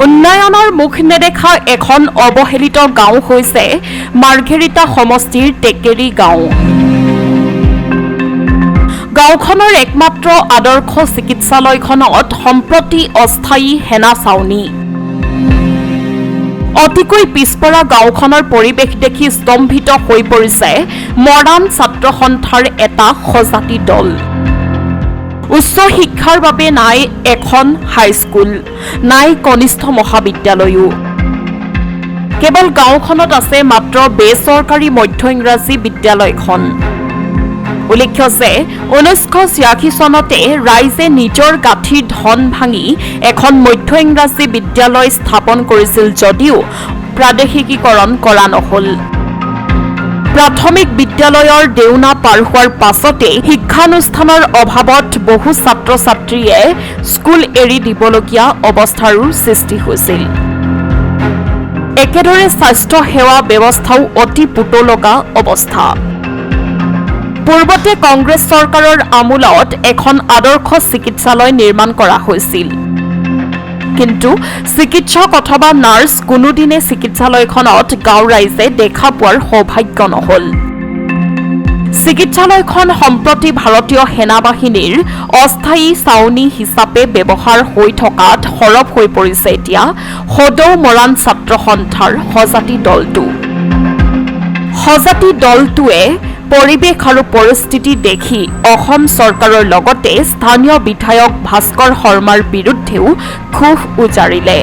উন্নয়নৰ মুখ নেদেখা এখন অৱহেলিত গাঁও হৈছে মাৰ্ঘেৰিটা সমষ্টিৰ টেকেৰী গাঁও। গাঁওখনৰ একমাত্ৰ আদৰ্শ চিকিৎসালয়খনত সম্প্ৰতি অস্থায়ী সেনা ছাউনী। অতিকৈ পিছপৰা গাঁওখনৰ পৰিৱেশ দেখি স্তম্ভিত হৈ পৰিছে মৰাণ ছাত্ৰ সন্থাৰ এটা সজাতি দল। উচ্চ শিক্ষাৰ বাবে নাই এখন হাইস্কুল, নাই কনিষ্ঠ মহাবিদ্যালয়ো। কেৱল গাঁওখনত আছে মাত্ৰ বেচৰকাৰী মধ্য ইংৰাজী বিদ্যালয়খন। উল্লেখ্য যে 1986 চনতে ৰাইজে নিজৰ গাঁঠিৰ ধন ভাঙি এখন মধ্য ইংৰাজী বিদ্যালয় স্থাপন কৰিছিল যদিও প্ৰাদেশিকীকৰণ কৰা নহ'ল। প্ৰাথমিক বিদ্যালয়ৰ দেউনা পাৰ হোৱাৰ পাছতে শিক্ষানুষ্ঠানৰ অভাৱত বহু ছাত্ৰ ছাত্ৰীয়ে স্কুল এৰি দিবলগীয়া অৱস্থাৰো সৃষ্টি হৈছিল। একেদৰে স্বাস্থ্য সেৱা ব্যৱস্থাও অতি পুতলগা অৱস্থা। পূৰ্বতে কংগ্ৰেছ চৰকাৰৰ আমোলত এখন আদৰ্শ চিকিৎসালয় নিৰ্মাণ কৰা হৈছিল, কিন্তু চিকিৎসক অথবা নাৰ্ছ কোনোদিনে চিকিৎসালয়খনত গাঁও ৰাইজে দেখা পোৱাৰ সৌভাগ্য নহ'ল। চিকিৎসালয়খন সম্প্ৰতি ভাৰতীয় সেনা বাহিনীৰ অস্থায়ী ছাউনী হিচাপে ব্যৱহাৰ হৈ থকাত সৰব হৈ পৰিছে এতিয়া সদৌ মৰাণ ছাত্ৰ সন্থাৰ সজাতি দলটো। সজাতি দলটোৱে পৰিৱেশ আৰু পৰিস্থিতি দেখি অসম চৰকাৰৰ লগতে স্থানীয় বিধায়ক ভাস্কৰ শৰ্মাৰ বিৰুদ্ধেও ক্ষোভ উজাৰিলে।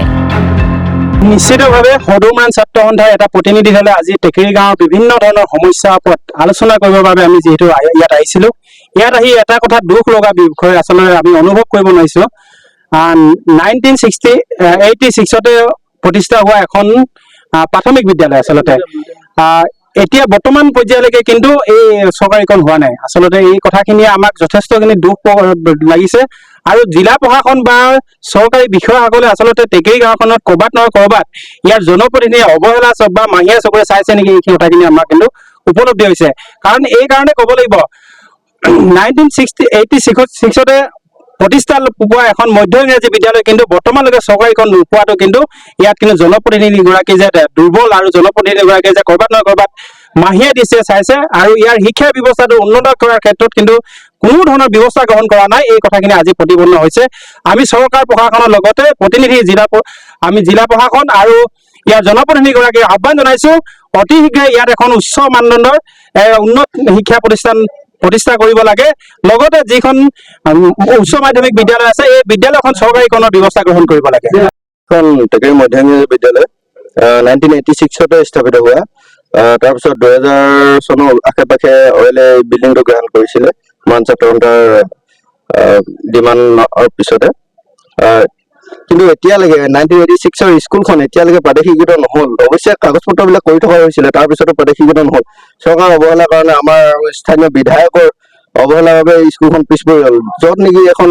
নিশ্চিতভাৱে সদৌ মৰাণ ছাত্ৰ সন্থাৰ এটা প্ৰতিনিধি দলে আজি টেকেৰী গাঁৱৰ বিভিন্ন ধৰণৰ সমস্যাৰ ওপৰত আলোচনা কৰিবৰ বাবে আমি যিহেতু ইয়াত আহিছিলোঁ, ইয়াত আহি এটা কথা দুখ লগা বিষয় আচলতে আমি অনুভৱ কৰিব নোৱাৰিছোঁ। 1986তে প্ৰতিষ্ঠা হোৱা এখন প্ৰাথমিক বিদ্যালয় আচলতে এতিয়া বৰ্তমান পৰ্যায়লৈকে কিন্তু এই চৰকাৰীকৰণ হোৱা নাই। আচলতে এই কথাখিনিয়ে আমাক যথেষ্টখিনি দুখ লাগিছে আৰু জিলা প্ৰশাসন বা চৰকাৰী বিষয়াসকলে আচলতে টেকেৰী গাঁওখনত ক'ৰবাত নহয় ক'ৰবাত ইয়াৰ জনপ্ৰতিনিধিয়ে অৱহেলা চক বা মাহিয়া চকুৰে চাইছে নেকি, এই কথাখিনি আমাৰ কিন্তু উপলব্ধি হৈছে। কাৰণ এই কাৰণে ক'ব লাগিব 1986তে প্ৰতিষ্ঠা পোৱা এখন মধ্য ইংৰাজী বিদ্যালয় কিন্তু বৰ্তমানলৈকে চৰকাৰীকৰণ নোপোৱাটো কিন্তু ইয়াত কিন্তু জনপ্ৰতিনিধিগৰাকী যে দুৰ্বল আৰু জনপ্ৰতিনিধিগৰাকীয়ে যে ক'ৰবাত নহয় ক'ৰবাত মাহিয়া দিছে চাইছে আৰু ইয়াৰ শিক্ষা ব্যৱস্থাটো উন্নত কৰাৰ ক্ষেত্ৰত কিন্তু কোনো ধৰণৰ ব্যৱস্থা গ্ৰহণ কৰা নাই, এই কথাখিনি আজি প্ৰতিপন্ন হৈছে। আমি চৰকাৰ প্ৰশাসনৰ লগতে প্ৰতিনিধি আমি জিলা প্ৰশাসন আৰু ইয়াৰ জনপ্ৰতিনিধিগৰাকীক আহ্বান জনাইছোঁ অতি শীঘ্ৰে ইয়াত এখন উচ্চ মানদণ্ডৰ উন্নত শিক্ষা প্ৰতিষ্ঠা কৰিব লাগে। লগতে যিখন উচ্চ মাধ্যমিক বিদ্যালয় আছে এই বিদ্যালয়খন চৰকাৰীকৰণৰ ব্যৱস্থা গ্ৰহণ কৰিব লাগে। এখন টেকেৰী মধ্য ইংৰাজী বিদ্যালয় 1986তে স্থাপিত হোৱা, তাৰপিছত 2000 চনৰ আশে পাশে অইলে বিল্ডিংটো গ্ৰহণ কৰিছিলে মৰাণ ছাত্ৰ সন্থাৰ ডিমাণ্ডৰ পিছতে। কিন্তু এতিয়ালৈকে 1986ৰ স্কুলখন এতিয়ালৈকে প্ৰাদেশিকৃত নহ'ল। অৱশ্যে কাগজ পত্ৰবিলাক কৰি থকা হৈছিলে, তাৰপিছতো প্ৰাদেশিকৃত নহ'ল। চৰকাৰৰ অৱহেলাৰ কাৰণে আমাৰ স্থানীয় বিধায়কৰ অৱহেলাৰ বাবে স্কুলখন পিছ পৰি গ'ল। য'ত নেকি এখন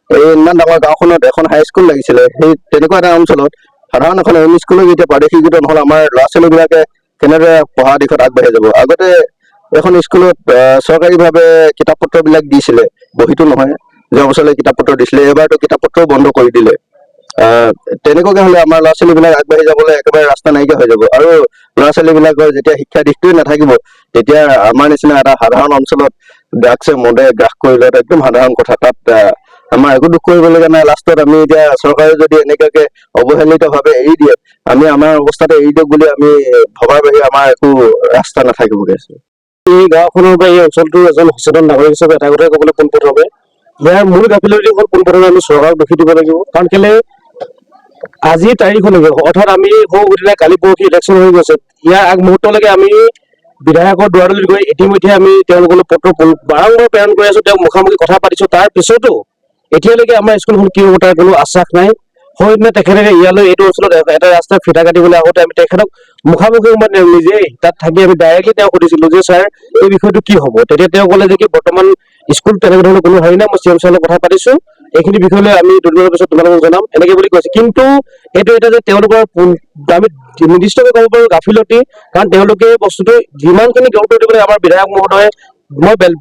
ইমান ডাঙৰ গাঁওখনত এখন হাইস্কুল লাগিছিলে, সেই তেনেকুৱা এটা অঞ্চলত সাধাৰণ এখন এম ই স্কুলো যেতিয়া প্ৰাদেশিকৃত নহ'ল, আমাৰ ল'ৰা ছোৱালীবিলাকে কেনেদৰে পঢ়া দিশত আগবাঢ়ি যাব। আগতে এখন স্কুলত চৰকাৰীভাৱে কিতাপ পত্ৰবিলাক দিছিলে, বহীটো নহয়, যোৱা বছৰলৈ কিতাপ পত্ৰ দিছিলে, এইবাৰতো কিতাপ পত্ৰও বন্ধ কৰি দিলে। তেনেকুৱাকে হ'লে আমাৰ ল'ৰা ছোৱালীবিলাক আগবাঢ়ি যাবলৈ একেবাৰে ৰাস্তা নাইকিয়া হৈ যাব। আৰু ল'ৰা ছোৱালীবিলাকৰ যেতিয়া শিক্ষা দিশটোৱে নাথাকিব, তেতিয়া আমাৰ নিচিনা এটা সাধাৰণ অঞ্চলত ড্ৰাগছে মদে গ্ৰাস কৰিলে একদম সাধাৰণ কথা। তাত আমাৰ একো দুখ কৰিবলগীয়া নাই। লাষ্টত আমি এতিয়া চৰকাৰে যদি এনেকুৱাকে অৱহেলিতভাৱে এৰি দিয়ে, আমি আমাৰ অৱস্থাতে এৰি দিয়ক বুলি আমি ভবাৰ বাহিৰে আমাৰ একো ৰাস্তা নাথাকিবগৈ। এই গাঁওখনৰ বা এই অঞ্চলটোৰ এজন সচেতন নাগৰিক হিচাপে এটা কথাই ক'বলৈ পোনপ্ৰথমে ইয়াৰ মূল গাফিলতি হ'ল পোনপ্ৰথমে আমি চৰকাৰক দোষী দিব লাগিব। কাৰণ কেলে আজিৰ তাৰিখলৈকে অৰ্থাৎ আমি সৌ গতিকে কালি পৰহি ইলেকশ্যন হৈ গৈছে, ইয়াৰ আগমুহূৰ্তলৈকে আমি বিধায়কৰ দুৱাৰদলিত গৈ ইতিমধ্যে আমি তেওঁলোকলৈ পত্ৰ বাৰম্বাৰ প্ৰেৰণ কৰি আছো, তেওঁক মুখামুখি কথা পাতিছো। তাৰ পিছতো এতিয়ালৈকে আমাৰ স্কুলখন কি হ'ব তাৰ কোনো আশ্বাস নাই। হয়নে তেখেতে ইয়ালৈ এইটো অঞ্চলত এটা ৰাস্তাৰ ফিটা কাটিবলৈ আহোঁতে আমি তেখেতক মুখামুখি নিজেই তাত থাকি আমি ডাইৰেক্টলি তেওঁক সুধিছিলো যে ছাৰ এই বিষয়টো কি হ'ব। তেতিয়া তেওঁ ক'লে যে কি বৰ্তমান স্কুল তেনেকুৱা ধৰণৰ কোনো হেৰি নাই, মই চি এম ছাৰৰ লগত কথা পাতিছো, এইখিনি বিষয় লৈ আমি দুদিনৰ পিছত তোমালোকক জনাম এনেকে বুলি কৈছে। কিন্তু এইটো এটা যে তেওঁলোকৰ আমি নিৰ্দিষ্টকৈ ক'ব পাৰো গাফিলতি, কাৰণ তেওঁলোকে বস্তুটো যিমানখিনি গুৰুত্ব দিব লাগে আমাৰ বিধায়ক মহোদয়ে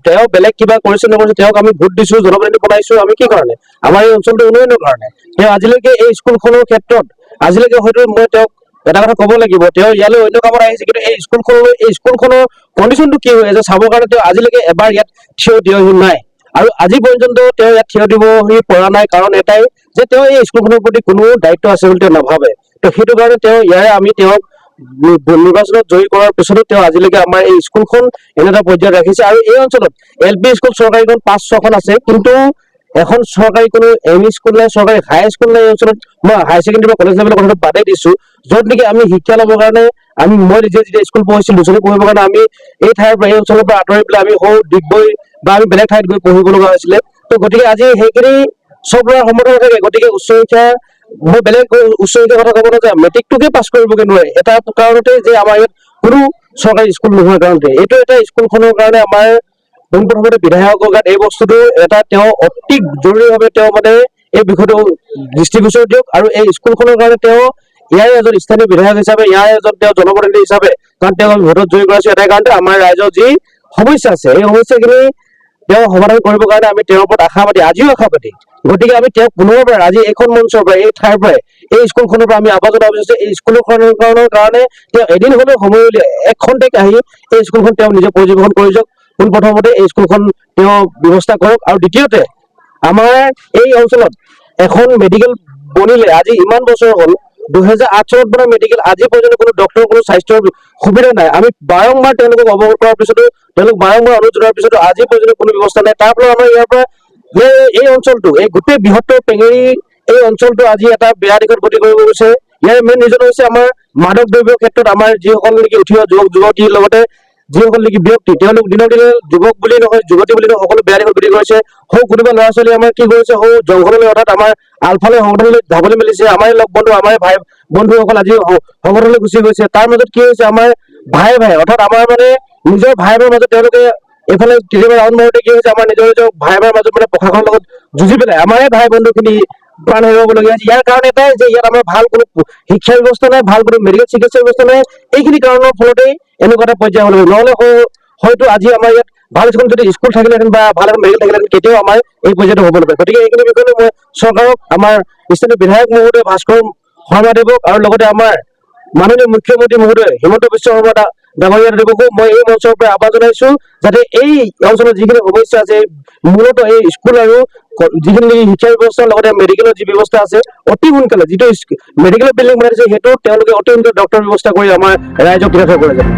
তেওঁ বেলেগ কিবা কৰিছে নকৰিছে, তেওঁক আমি ভোট দিছো, জনপ্ৰতিনিধি বনাইছো আমি কি কাৰণে, আমাৰ এই অঞ্চলটো উন্নয়নৰ কাৰণে। তেওঁ আজিলৈকে এই স্কুলখনৰ ক্ষেত্ৰত আজিলৈকে হয়তো মই তেওঁক এটা কথা ক'ব লাগিব, তেওঁ ইয়ালৈ অন্য কামত আহিছে, কিন্তু এই স্কুলখনৰ কণ্ডিশ্যনটো কি হৈ আছে চাবৰ কাৰণে তেওঁ আজিলৈকে এবাৰ ইয়াত থিয় নাই। আৰু আজি পৰ্যন্ত তেওঁ ইয়াত থিয় দিবহি পৰা নাই, কাৰণ এটাই যে তেওঁ এই স্কুলখনৰ প্ৰতি কোনো দায়িত্ব আছে বুলি তেওঁ নাভাবে। তো সেইটো কাৰণে আমি তেওঁক নিৰ্বাচনত জয়ী কৰাৰ পিছতো তেওঁ আজিলৈকে আমাৰ এই স্কুলখন এনে এটা পৰ্যায়ত ৰাখিছে। আৰু এই অঞ্চলত LP স্কুল চৰকাৰীখন 5-6খন আছে, কিন্তু এখন চৰকাৰী কোনো ME স্কুল নাই, চৰকাৰী হাই স্কুল নাই এই অঞ্চলত। মই হাই ছেকেণ্ডেৰী বা কলেজ লেভেলৰ কথাটো বাদেই দিছো, য'ত নেকি আমি শিক্ষা ল'বৰ কাৰণে মই নিজে যেতিয়া স্কুল পঢ়িছিলো, ল'ৰা-ছোৱালী পঢ়িবৰ কাৰণে আমি এই ঠাইৰ পৰা এই অঞ্চলৰ পৰা আঁতৰি পেলাই আমি ডিগবৈ বা আমি বেলেগ ঠাইত গৈ পঢ়িব লগা হৈছিলে। তো গতিকে আজি সেইখিনি চব ল'ৰা সমৰ্থন থাকে। গতিকে উচ্চ শিক্ষা মই বেলেগ উচ্চ শিক্ষাৰ কথা ক'ব নাযাওঁ, মেট্ৰিকটোকে পাছ কৰিবগৈ নোৱাৰে এটা কাৰণতে যে আমাৰ ইয়াত কোনো চৰকাৰী স্কুল নোহোৱাৰ কাৰণতে। এইটো এটা স্কুলখনৰ কাৰণে আমাৰ পোনপ্ৰথমতে বিধায়কৰ গাত এই বস্তুটো এটা তেওঁ অতি জৰুৰীভাৱে তেওঁ মানে এই বিষয়টো দৃষ্টিগোচৰ দিয়ক, আৰু এই স্কুলখনৰ কাৰণে তেওঁ ইয়াৰ এজন স্থানীয় বিধায়ক হিচাপে, ইয়াৰ এজন তেওঁ জনপ্ৰতিনিধি হিচাপে, কাৰণ তেওঁ ভোটত জয়ী কৰাইছো এটাই কাৰণতে আমাৰ ৰাইজৰ যি সমস্যা আছে এই সমস্যাখিনি তেওঁ সমাধান কৰিবৰ কাৰণে আমি তেওঁৰ ওপৰত আশাবাদী, আজিও আশাবাদী। গতিকে আমি তেওঁক পুনৰ পৰা আজি এইখন মঞ্চৰ পৰা এই ঠাইৰ পৰাই এই স্কুলখনৰ পৰা আমি আহ্বান জনাব বিচাৰিছো, এই স্কুলখনৰ কাৰণে তেওঁ এদিন হ'লেও সময় উলিয়াই এখন্তেক আহি এই স্কুলখন তেওঁ নিজে পৰ্যবেক্ষণ কৰি যাওক। পোনপ্ৰথমতে এই স্কুলখন তেওঁ ব্যৱস্থা কৰক, আৰু দ্বিতীয়তে আমাৰ এই অঞ্চলত এখন মেডিকেল বনিলে আজি ইমান বছৰ হ'ল, 2008 চনত বনা মেডিকেল, আজি পৰ্যন্ত কোনো ডক্টৰ, কোনো স্বাস্থ্যৰ সুবিধা নাই। আমি বাৰম্বাৰ তেওঁলোকক অৱগত কৰাৰ পিছতো, তেওঁলোক বাৰম্বাৰ অনুৰোধ জনোৱাৰ পিছতো আজি পৰ্যন্ত কোনো ব্যৱস্থা নাই। তাৰ ফলত আমাৰ ইয়াৰ পৰা এই অঞ্চলটো, এই গোটেই বৃহত্তৰ পেঙেৰি এই অঞ্চলটো আজি এটা বেয়া দিশত গতি কৰিব গৈছে। ইয়াৰ মেইন ৰিজন হৈছে আমাৰ মাদক দ্ৰব্যৰ ক্ষেত্ৰত আমাৰ যিসকল নেকি উঠি অহা যুৱক যুৱতীৰ লগতে যিসকল নেকি ব্যক্তি, তেওঁলোক দিনক দিনে যুৱক বুলি নহয়, যুৱতী বুলি নহয়, সকলো বেয়া দিশত গতি কৰিছে। সৌ কোনোবা ল'ৰা ছোৱালী আমাৰ কি কৰিছে, সৌ জংঘললৈ অৰ্থাৎ আমাৰ আলফালে সংগঠনলৈ যাবলৈ মেলিছে। আমাৰ লগ বন্ধু, আমাৰ ভাই বন্ধুসকল আজি সংগঠনলৈ গুচি গৈছে। তাৰ মাজত কি হৈছে, আমাৰ ভাই অৰ্থাৎ আমাৰ মানে নিজৰ ভাই মাজত তেওঁলোকে এইফালে কেতিয়াবা ৰাউণ্ড মাৰোতে কি হৈছে, আমাৰ নিজৰ ভাই মাজত মানে প্ৰশাসনৰ লগত যুঁজি পেলাই আমাৰ ভাই বন্ধুখিনি প্ৰাণ হেৰুৱাবলগীয়া হৈছে। ইয়াৰ কাৰণ এটাই যে ইয়াত আমাৰ ভাল কোনো শিক্ষা ব্যৱস্থা নাই, ভাল কোনো মেডিকেল চিকিৎসা ব্যৱস্থা নাই। এইখিনি কাৰণৰ ফলতেই এনেকুৱা এটা পৰ্যায় হ'লে, নহ'লে হয়তো আজি আমাৰ ইয়াত ভাল এখন যদি স্কুল থাকিলেহেঁতেন বা ভাল এখন মেডিকেল থাকিলেহেঁতেন, কেতিয়াও আমাৰ এই পৰ্যায়টো হ'ব নাপায়। গতিকে এইখিনি বিষয়ে মই চৰকাৰক, আমাৰ স্থানীয় বিধায়ক মহোদয় ভাস্কৰ শৰ্মাদেৱক, আৰু লগতে আমাৰ মাননীয় মুখ্যমন্ত্ৰী মহোদয় হিমন্ত বিশ্ব শৰ্মা ডাঙৰীয়াদেৱকো মই এই মঞ্চৰ পৰা আহ্বান জনাইছো, যাতে এই অঞ্চলত যিখিনি সমস্যা আছে, মূলতঃ এই স্কুল আৰু যিখিনি শিক্ষা ব্যৱস্থা লগতে মেডিকেলৰ যি ব্যৱস্থা আছে, অতি সোনকালে যিটো মেডিকেলৰ বিল্ডিং বনাইছে সেইটো তেওঁলোকে অতি সোনকালে ডক্টৰ ব্যৱস্থা কৰি আমাৰ ৰাইজক কৃতাৰ্থ কৰে যাতে।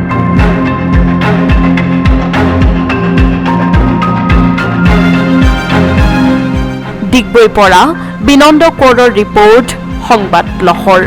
ডিগবৈৰ পৰা বিনন্দ কৌৰৰ ৰিপৰ্ট, সংবাদ লহৰ।